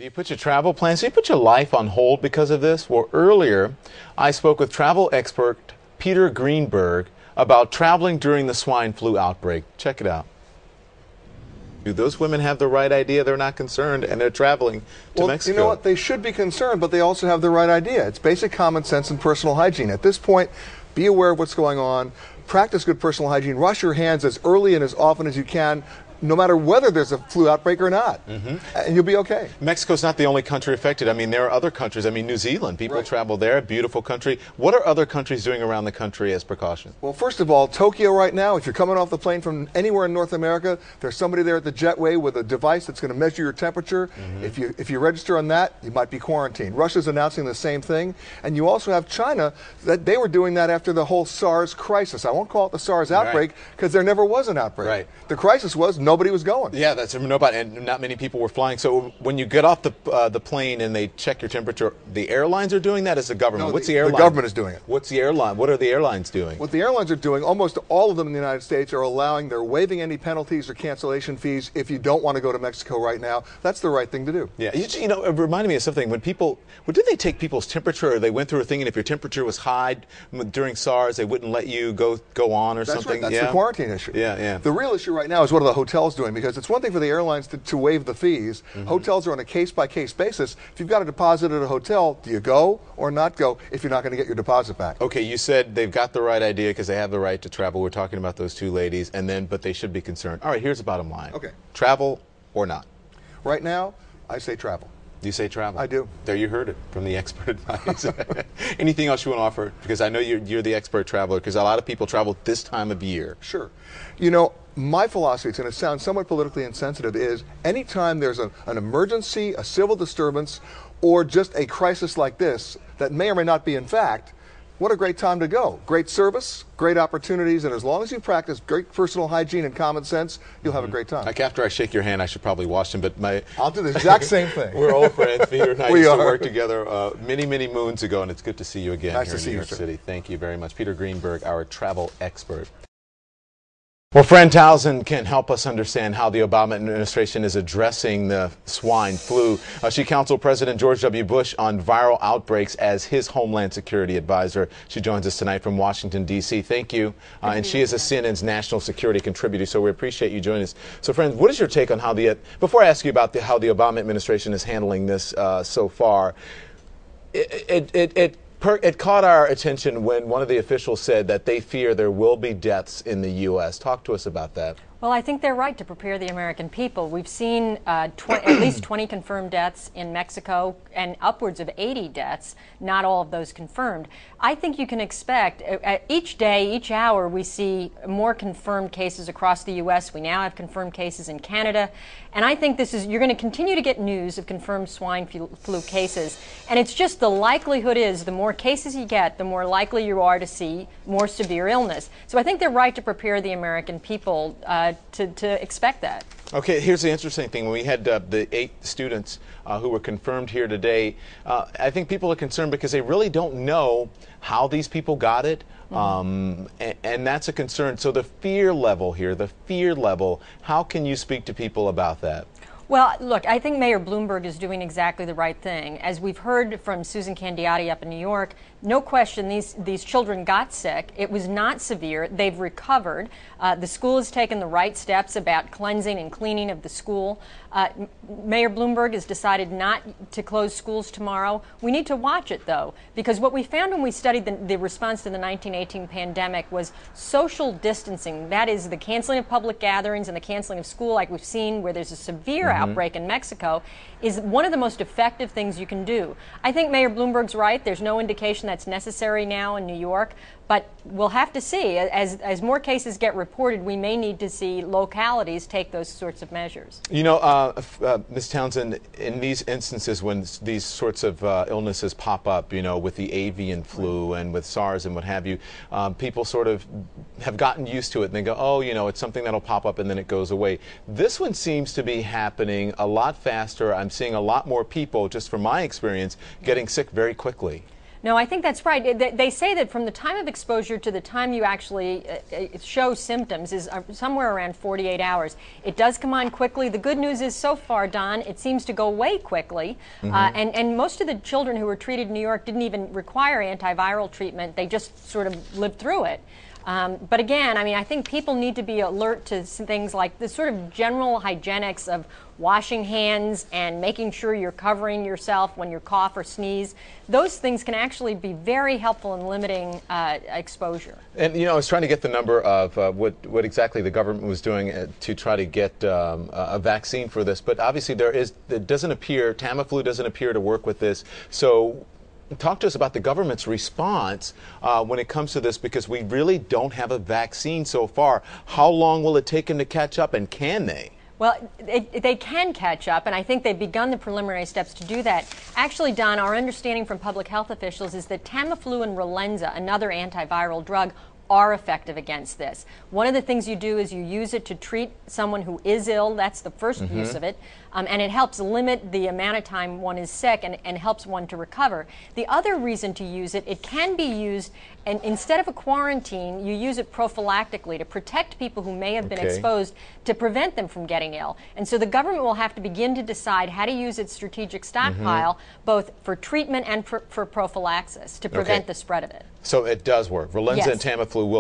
Do you put your travel plans, do you put your life on hold because of this? Well, earlier I spoke with travel expert Peter Greenberg about traveling during the swine flu outbreak. Check it out. Do those women have the right idea? They're not concerned, and they're traveling to Mexico. You know what? They should be concerned, but they also have the right idea. It's basic common sense and personal hygiene. At this point, be aware of what's going on. Practice good personal hygiene. Wash your hands as early and as often as you can, no matter whether there's a flu outbreak or not, and you'll be okay. Mexico's not the only country affected. I mean, there are other countries. I mean, New Zealand, people travel there, a beautiful country. What are other countries doing around the country as precaution? Well, first of all, Tokyo right now, if you're coming off the plane from anywhere in North America, there's somebody there at the jetway with a device that's going to measure your temperature. If you register on that, you might be quarantined. Russia's announcing the same thing. And you also have China, that they were doing that after the whole SARS crisis. I won't call it the SARS outbreak because there never was an outbreak. The crisis was nobody was going. Yeah, that's nobody, and not many people were flying. So when you get off the plane and they check your temperature, the airlines are doing that as the government. No, What's the airline? The government is doing it. What's the airline? What are the airlines doing? What the airlines are doing, almost all of them in the United States are allowing, they're waiving any penalties or cancellation fees if you don't want to go to Mexico right now. That's the right thing to do. Yeah, you know, it reminded me of something. When people, did they take people's temperature, or they went through a thing, and if your temperature was high during SARS, they wouldn't let you go on or something? That's the quarantine issue. Yeah. The real issue right now is what are the hotels doing, because it's one thing for the airlines to waive the fees. Hotels are on a case-by-case basis. If you've got a deposit at a hotel, do you go or not go if you're not going to get your deposit back? Okay, you said they've got the right idea because they have the right to travel. We're talking about those two ladies, but they should be concerned. All right, here's the bottom line. Okay. Travel or not? Right now, I say travel. You say travel? I do. There, you heard it from the expert advice. Anything else you want to offer? Because I know you're the expert traveler, because a lot of people travel this time of year. Sure. You know, my philosophy, it's going to sound somewhat politically insensitive, is anytime there's an emergency, a civil disturbance, or just a crisis like this that may or may not be in fact, what a great time to go. Great service, great opportunities, and as long as you practice great personal hygiene and common sense, you'll have a great time. Like after I shake your hand, I should probably wash them, but I'll do the exact same thing. We're old friends. Peter and I used to work together many, many moons ago, and it's good to see you again here in New York City. Thank you very much. Peter Greenberg, our travel expert. Well, Fran Townsend can help us understand how the Obama administration is addressing the swine flu. She counseled President George W. Bush on viral outbreaks as his Homeland Security advisor. She joins us tonight from Washington, D.C. Thank you. And she is a CNN's national security contributor, so we appreciate you joining us. So, Fran, what is your take on how before I ask you about how the Obama administration is handling this so far, it caught our attention when one of the officials said that they fear there will be deaths in the U.S. Talk to us about that. Well, I think they're right to prepare the American people. We've seen at least 20 confirmed deaths in Mexico and upwards of 80 deaths, not all of those confirmed. I think you can expect each day, each hour, we see more confirmed cases across the U.S. We now have confirmed cases in Canada. And I think you're going to continue to get news of confirmed swine flu cases. And it's just the likelihood is the more cases you get, the more likely you are to see more severe illness. So I think they're right to prepare the American people to expect that. Okay, here's the interesting thing. When we had the 8 students who were confirmed here today, I think people are concerned because they really don't know how these people got it, and that's a concern. So the fear level here, how can you speak to people about that? Well, look, I think Mayor Bloomberg is doing exactly the right thing. As we've heard from Susan Candiotti up in New York, no question these children got sick. It was not severe. They've recovered. The school has taken the right steps about cleansing and cleaning of the school. Mayor Bloomberg has decided not to close schools tomorrow. We need to watch it, though, because what we found when we studied the response to the 1918 pandemic was social distancing. That is the canceling of public gatherings and the canceling of school, like we've seen where there's a severe outbreak in Mexico, is one of the most effective things you can do. I think Mayor Bloomberg's right. There's no indication that's necessary now in New York, but we'll have to see. As more cases get reported, we may need to see localities take those sorts of measures. You know, Ms. Townsend, in these instances when these sorts of illnesses pop up, you know, with the avian flu and with SARS and what have you, people sort of have gotten used to it and they go, oh, you know, it's something that'll pop up and then it goes away. This one seems to be happening a lot faster. I'm seeing a lot more people, just from my experience, getting sick very quickly. No, I think that's right. They say that from the time of exposure to the time you actually show symptoms is somewhere around 48 hours. It does come on quickly. The good news is so far, Don, it seems to go away quickly. And most of the children who were treated in New York didn't even require antiviral treatment. They just sort of lived through it. But again, I mean, I think people need to be alert to things like the sort of general hygienics of washing hands and making sure you're covering yourself when you cough or sneeze. Those things can actually be very helpful in limiting exposure. And, you know, I was trying to get the number of what exactly the government was doing to try to get a vaccine for this. But obviously it doesn't appear, Tamiflu doesn't appear to work with this. So talk to us about the government's response when it comes to this, because we really don't have a vaccine so far. How long will it take them to catch up, and can they? Well, they can catch up, and I think they've begun the preliminary steps to do that. Actually, Don, our understanding from public health officials is that Tamiflu and Relenza, another antiviral drug, are effective against this. One of the things you do is you use it to treat someone who is ill. That's the first use of it. And it helps limit the amount of time one is sick and helps one to recover. The other reason to use it, it can be used, and instead of a quarantine, you use it prophylactically to protect people who may have been exposed, to prevent them from getting ill. And so the government will have to begin to decide how to use its strategic stockpile, both for treatment and for prophylaxis, to prevent the spread of it. So it does work. Relenza and Tamiflu will